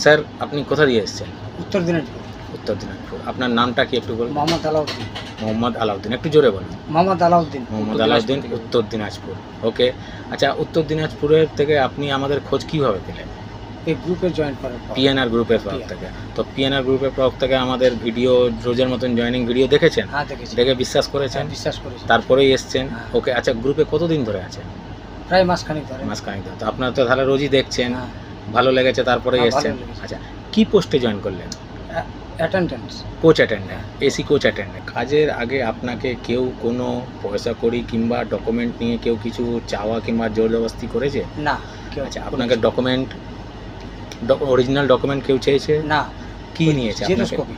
Sir আপনি কোথা দিয়ে এসেছেন? উত্তর দিনাজপুর। উত্তর দিনাজপুর। আপনার নামটা কি একটু বলুন? মোহাম্মদ আলাউদ্দিন। মোহাম্মদ আলাউদ্দিন, একটু জোরে বলুন। মোহাম্মদ আলাউদ্দিন। মোহাম্মদ আলাউদ্দিন, উত্তর দিনাজপুর। ওকে, আচ্ছা উত্তর দিনাজপুরের থেকে আপনি আমাদের খোঁজ কীভাবে পেলেন? এই গ্রুপে জয়েন করার পর। পিএনআর গ্রুপের তরফ থেকে। তো পিএনআর গ্রুপের তরফ থেকে আমাদের ভিডিও রোজের মতন জয়েনিং ভিডিও দেখেছেন? হ্যাঁ দেখেছি। দেখে বিশ্বাস করেছেন? হ্যাঁ, বিশ্বাস করেছি। তারপরেই এসছেন? হ্যাঁ। ওকে, আচ্ছা গ্রুপে কতদিন ধরে আছেন? প্রায় মাসখানেক ধরে। মাসখানেক ধরে। তো আপনারা তো তাহলে রোজই দেখছেন, হ্যাঁ। ভালো লেগেছে তারপরেই হ্যাঁ, ভালো এসছেন। লেগেছে। আচ্ছা কী পোস্টে জয়েন করলেন? Attendance. Coach attendant, AC coach attendant. কাজের আগে আপনাকে কেউ কোনো পয়সা কড়ি কিংবা ডকুমেন্ট নিয়ে কেউ কিছু চাওয়া কিংবা জোরজবস্তি করেছে? না। কেউ আচ্ছা আপনাকে ডকুমেন্ট, অরিজিনাল ডকুমেন্ট কেউ চেয়েছে? না। কি নিয়েছে জেরক্স আপনাকে? কপি।